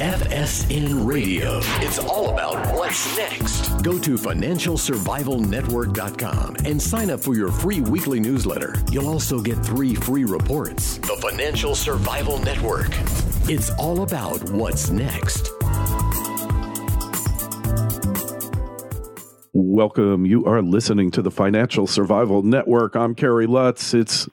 FSN Radio. It's all about what's next. Go to financialsurvivalnetwork.com and sign up for your free weekly newsletter. You'll also get 3 free reports. The Financial Survival Network. It's all about what's next. Welcome. You are listening to the Financial Survival Network. I'm Kerry Lutz. It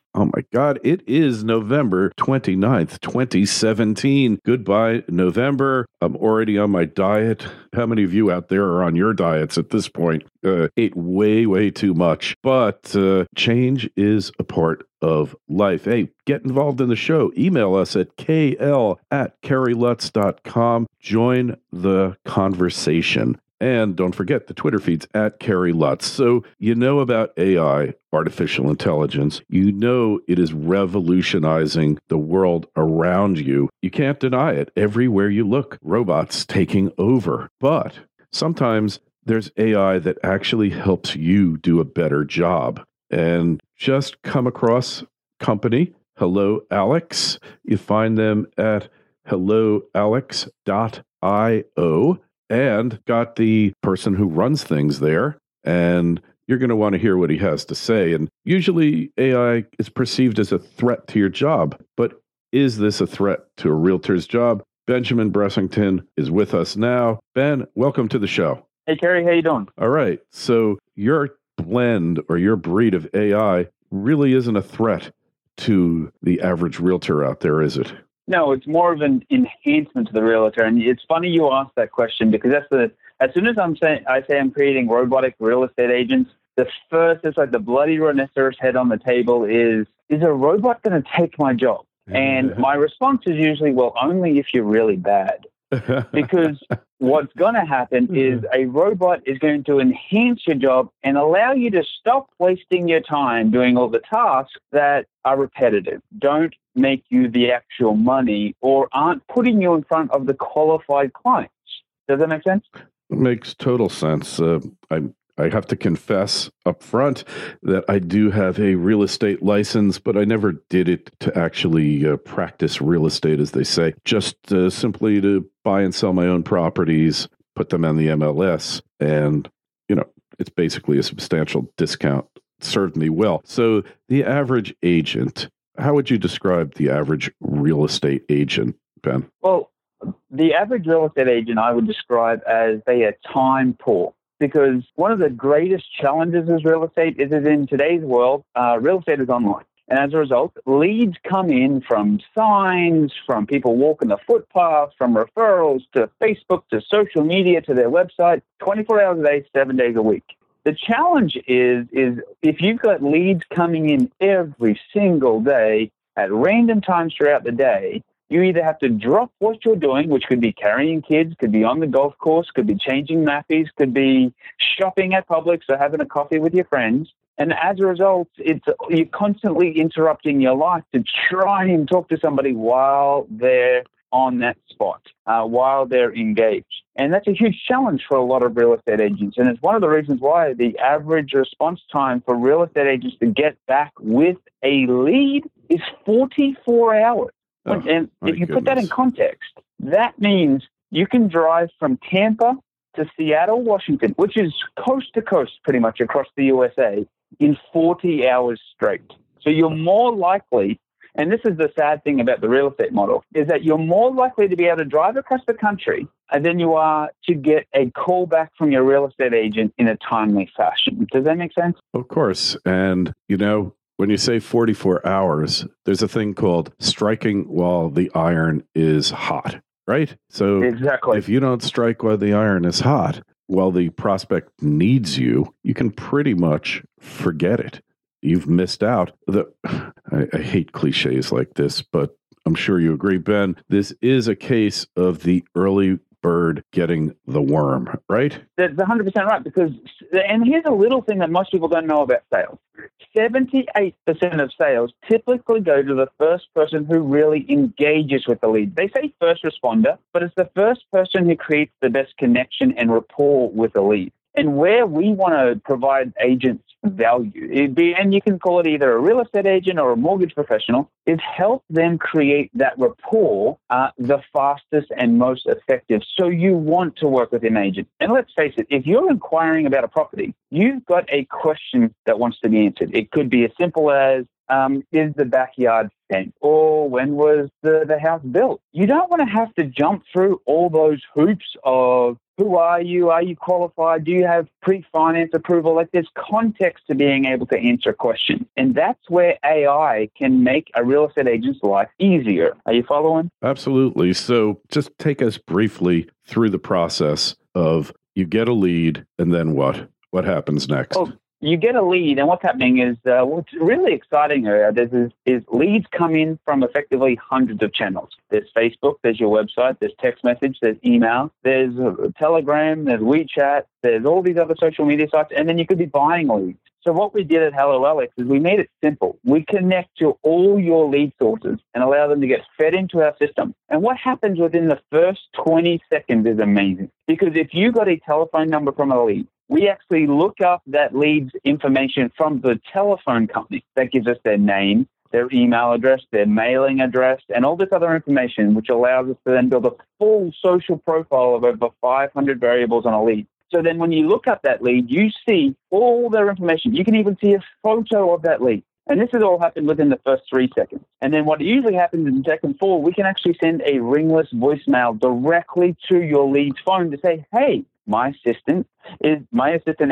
is November 29th, 2017. Goodbye, November. I'm already on my diet. How many of you out there are on your diets at this point? Ate way too much. But change is a part of life. Hey, get involved in the show. Email us at kl@kerrylutz.com. Join the conversation. And don't forget the Twitter feeds at Kerry Lutz. So you know about AI, artificial intelligence. You know it is revolutionizing the world around you. You can't deny it. Everywhere you look, robots taking over. But sometimes there's AI that actually helps you do a better job. And just come across company, Hello Alex. You find them at helloalex.io. And got the person who runs things there, and you're going to want to hear what he has to say. And usually AI is perceived as a threat to your job, but is this a threat to a realtor's job? Benjamin Bressington is with us now. Ben, welcome to the show. Hey, Kerry, how you doing? All right. So your blend or your breed of AI really isn't a threat to the average realtor out there, is it? No, it's more of an enhancement to the realtor. And it's funny you asked that question because as soon as I say I'm creating robotic real estate agents, the first, it's like the bloody rhinoceros head on the table is a robot going to take my job? And my response is usually, well, only if you're really bad. Because what's going to happen is a robot is going to enhance your job and allow you to stop wasting your time doing all the tasks that are repetitive, don't make you the actual money, or aren't putting you in front of the qualified clients. Does that make sense? It makes total sense. I have to confess up front that I do have a real estate license, but I never did it to actually practice real estate, as they say, just simply to buy and sell my own properties, put them on the MLS, and, it's basically a substantial discount. It served me well. So the average agent, how would you describe the average real estate agent, Ben? Well, the average real estate agent I would describe as they are time poor. Because one of the greatest challenges as real estate is that in today's world, real estate is online. And as a result, leads come in from signs, from people walking the footpath, from referrals to Facebook, to social media, to their website, 24 hours a day, 7 days a week. The challenge is if you've got leads coming in every single day at random times throughout the day, you either have to drop what you're doing, which could be carrying kids, could be on the golf course, could be changing nappies, could be shopping at Publix or having a coffee with your friends. And as a result, you're constantly interrupting your life to try and talk to somebody while they're on that spot, while they're engaged. And that's a huge challenge for a lot of real estate agents. And it's one of the reasons why the average response time for real estate agents to get back with a lead is 44 hours. And if you put that in context, that means you can drive from Tampa to Seattle, Washington, which is coast to coast pretty much across the USA, in 40 hours straight. So you're more likely, and this is the sad thing about the real estate model, is that you're more likely to be able to drive across the country than you are to get a call back from your real estate agent in a timely fashion. Does that make sense? Of course. And, when you say 44 hours, there's a thing called striking while the iron is hot, right? So exactly. If you don't strike while the iron is hot, while the prospect needs you, you can pretty much forget it. You've missed out. I hate cliches like this, but I'm sure you agree, Ben. This is a case of the early bird getting the worm, right? That's 100% right. And here's a little thing that most people don't know about sales. 78% of sales typically go to the first person who really engages with the lead. They say first responder, but it's the first person who creates the best connection and rapport with the lead. And where we want to provide agents value, and you can call it either a real estate agent or a mortgage professional, is help them create that rapport the fastest and most effective. So you want to work with an agent. And let's face it, if you're inquiring about a property, you've got a question that wants to be answered. It could be as simple as, is the backyard fenced? Or when was the house built? You don't want to have to jump through all those hoops of who are you? Are you qualified? Do you have pre-finance approval? Like, there's context to being able to answer a question. And that's where AI can make a real estate agent's life easier. Are you following? Absolutely. So just take us briefly through the process of you get a lead and then what? What happens next? Oh, you get a lead, and what's happening is what's really exciting is leads come in from effectively hundreds of channels. There's Facebook, there's your website, there's text message, there's email, there's Telegram, there's WeChat, there's all these other social media sites, and then you could be buying leads. So what we did at Hello Alex is we made it simple. We connect to all your lead sources and allow them to get fed into our system. And what happens within the first 20 seconds is amazing. Because if you got a telephone number from a lead, we actually look up that lead's information from the telephone company. That gives us their name, their email address, their mailing address, and all this other information, which allows us to then build a full social profile of over 500 variables on a lead. So then when you look up that lead, you see all their information. You can even see a photo of that lead. And this has all happened within the first 3 seconds. And then what usually happens in second 4, we can actually send a ringless voicemail directly to your lead's phone to say, hey, my assistant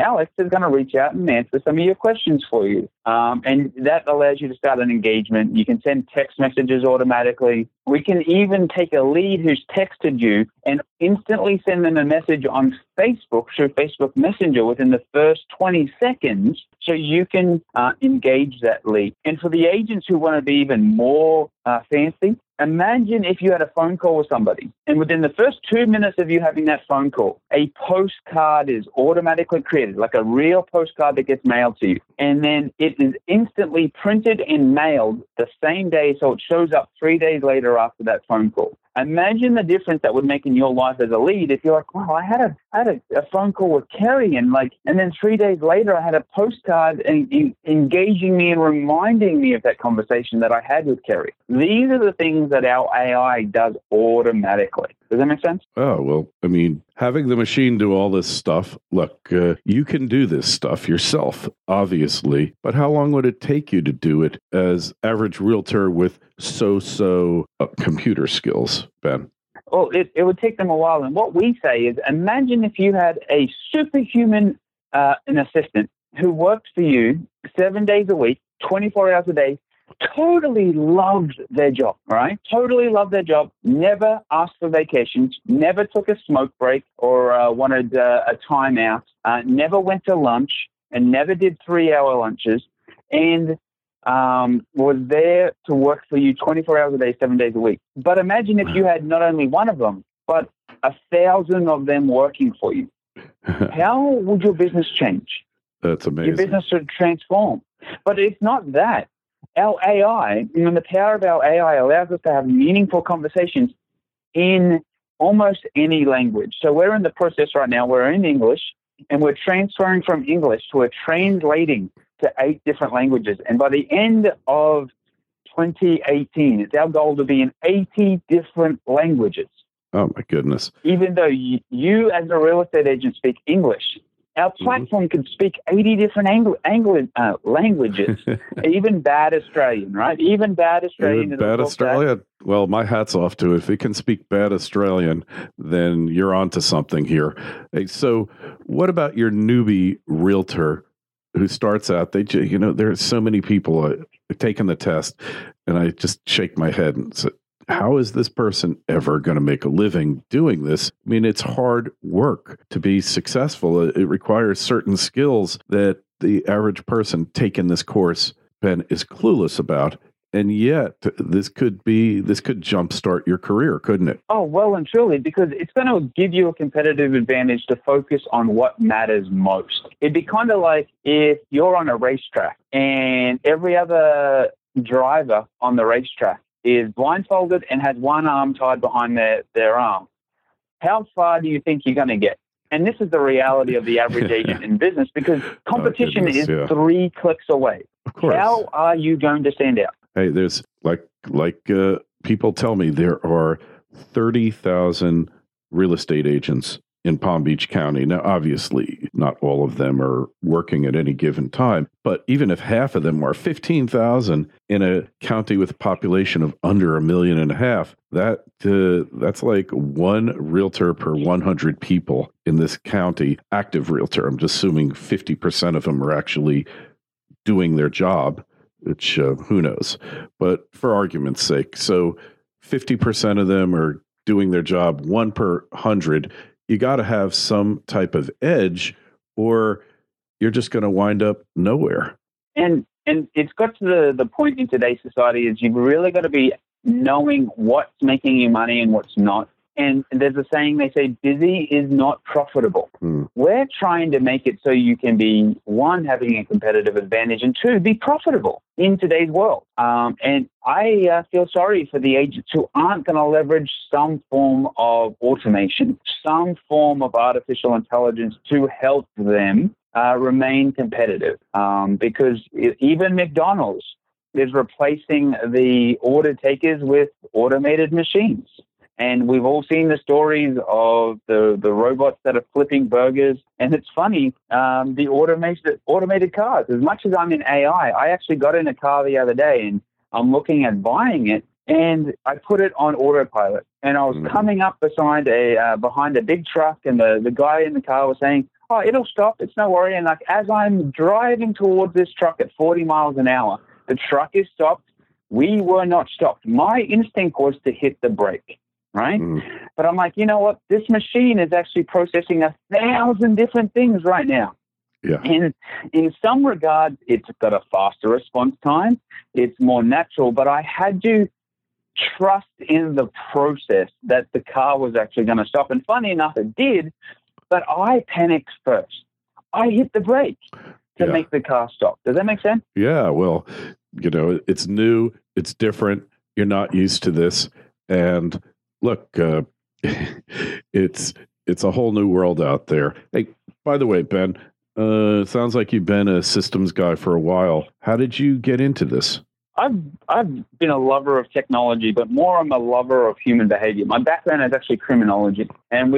Alex is going to reach out and answer some of your questions for you. And that allows you to start an engagement. You can send text messages automatically. We can even take a lead who's texted you and instantly send them a message on Facebook through Facebook Messenger within the first 20 seconds so you can engage that lead. And for the agents who want to be even more fancy, imagine if you had a phone call with somebody, and within the first 2 minutes of you having that phone call, a postcard is automatically created, like a real postcard that gets mailed to you. And then it is instantly printed and mailed the same day, so it shows up 3 days later after that phone call. Imagine the difference that would make in your life as a lead if you're like, wow, I had a phone call with Kerry, and then 3 days later I had a postcard engaging me and reminding me of that conversation that I had with Kerry. These are the things that our AI does automatically. Does that make sense? Oh, well, I mean, having the machine do all this stuff, look, you can do this stuff yourself, obviously, but how long would it take you to do it as average realtor with so-so computer skills, Ben? Well, it would take them a while. And what we say is, imagine if you had a superhuman an assistant who worked for you 7 days a week, 24 hours a day, totally loved their job, right? Totally loved their job, never asked for vacations, never took a smoke break or wanted a timeout, never went to lunch and never did 3-hour lunches, and was there to work for you 24 hours a day, 7 days a week. But imagine if you had not only one of them, but 1,000 of them working for you. How would your business change? That's amazing. Your business would transform. But it's not that. Our AI, the power of our AI allows us to have meaningful conversations in almost any language. So we're in the process right now, we're in English, and we're transferring from English to we're translating to 8 different languages. And by the end of 2018, it's our goal to be in 80 different languages. Oh, my goodness. Even though you as a real estate agent speak English, our platform can speak 80 different languages, even bad Australian, right? Even bad Australian. Even bad Australian? Well, my hat's off to it. If it can speak bad Australian, then you're onto something here. Hey, so what about your newbie realtor who starts out? There's so many people taking the test, and I just shake my head and say, how is this person ever going to make a living doing this? I mean, it's hard work to be successful. It requires certain skills that the average person taking this course, Ben, is clueless about. And yet, this could jumpstart your career, couldn't it? Oh, well and truly, because it's going to give you a competitive advantage to focus on what matters most. It'd be kind of like if you're on a racetrack and every other driver on the racetrack is blindfolded and has one arm tied behind their arm. How far do you think you're going to get? And this is the reality of the average agent in business, because competition is 3 clicks away. Of course. How are you going to stand out? Hey, there's like people tell me there are 30,000 real estate agents in Palm Beach County. Now, obviously, not all of them are working at any given time, but even if half of them are 15,000 in a county with a population of under 1.5 million, that's like one realtor per 100 people in this county, active realtor. I'm just assuming 50% of them are actually doing their job, which who knows? But for argument's sake, so 50% of them are doing their job, 1 per 100. You got to have some type of edge, or you're just going to wind up nowhere. And it's got to the point in today's society is you've really got to be knowing what's making you money and what's not. And there's a saying, they say, busy is not profitable. We're trying to make it so you can be, 1, having a competitive advantage, and 2, be profitable in today's world. And I feel sorry for the agents who aren't going to leverage some form of automation, some form of artificial intelligence to help them remain competitive. Because even McDonald's is replacing the order takers with automated machines. And we've all seen the stories of the robots that are flipping burgers. And it's funny, the automated cars. As much as I'm in AI, I actually got in a car the other day and I'm looking at buying it, and I put it on autopilot. And I was coming up behind a big truck, and the guy in the car was saying, "Oh, it'll stop. It's no worry." And like as I'm driving towards this truck at 40 miles an hour, the truck is stopped. We were not stopped. My instinct was to hit the brake. Right? But I'm like, you know what? This machine is actually processing 1,000 different things right now. Yeah. And in some regards, it's got a faster response time. It's more natural, but I had to trust in the process that the car was actually going to stop. And funny enough, it did, but I panicked first. I hit the brake to make the car stop. Does that make sense? Yeah. Well, it's new. It's different. You're not used to this. And look, it's a whole new world out there. Hey, by the way, Ben, it sounds like you've been a systems guy for a while. How did you get into this? I've been a lover of technology, but more I'm a lover of human behavior. My background is actually criminology, and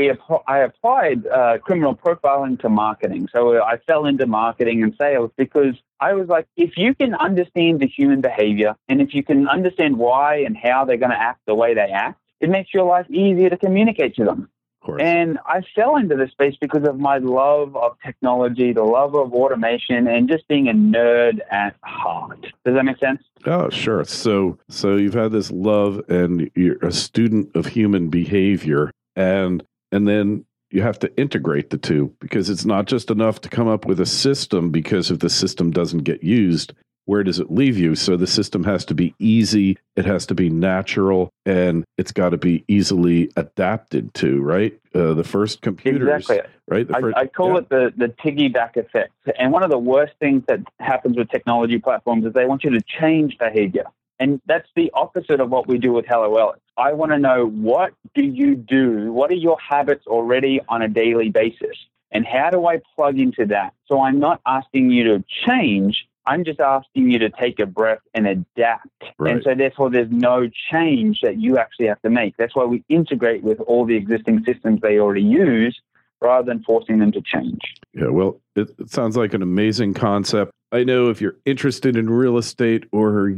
I applied criminal profiling to marketing. So I fell into marketing and sales because I was like, if you can understand the human behavior, and if you can understand why and how they're going to act the way they act, it makes your life easier to communicate to them. Of course. And I fell into this space because of my love of technology, the love of automation, and just being a nerd at heart. Does that make sense? Oh, sure. So you've had this love, and you're a student of human behavior, and then you have to integrate the two, because it's not just enough to come up with a system, because if the system doesn't get used, where does it leave you? So the system has to be easy, it has to be natural, and it's got to be easily adapted to, right? The first computers, exactly. Right? I call it the piggyback effect. And one of the worst things that happens with technology platforms is they want you to change behavior. And that's the opposite of what we do with Hello Alex. I want to know, what do you do? What are your habits already on a daily basis? And how do I plug into that? So I'm not asking you to change. I'm just asking you to take a breath and adapt. Right. And so therefore there's no change that you actually have to make. That's why we integrate with all the existing systems they already use, rather than forcing them to change. Yeah, well, it sounds like an amazing concept. I know if you're interested in real estate, or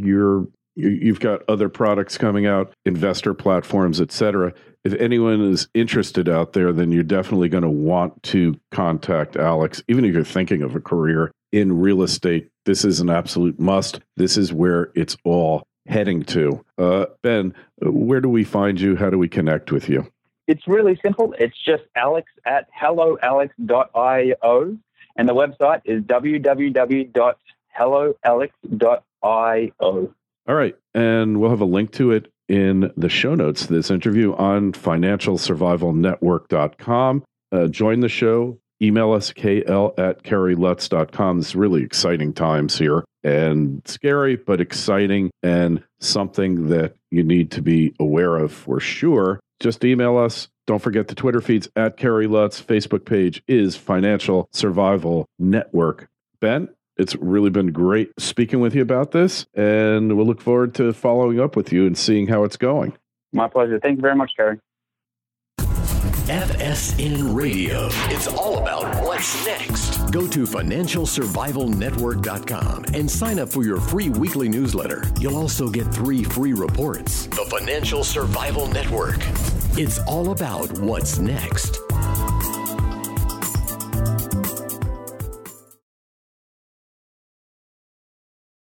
you've got other products coming out, investor platforms, etc. If anyone is interested out there, then you're definitely going to want to contact Alex. Even if you're thinking of a career in real estate, this is an absolute must. This is where it's all heading to. Ben, where do we find you? How do we connect with you? It's really simple. It's just Alex at helloalex.io, and the website is www.helloalex.io. All right. And we'll have a link to it in the show notes to this interview on financialsurvivalnetwork.com. Join the show. Email us, kl@kerrylutz.com. It's really exciting times here, and scary, but exciting, and something that you need to be aware of for sure. Just email us, Don't forget the Twitter feeds at Kerry Lutz. Facebook page is Financial Survival Network. Ben, it's really been great speaking with you about this, and we'll look forward to following up with you and seeing how it's going. My pleasure. Thank you very much, Kerry. FSN Radio. It's all about what's next. Go to financialsurvivalnetwork.com and sign up for your free weekly newsletter. You'll also get 3 free reports. The Financial Survival Network. It's all about what's next.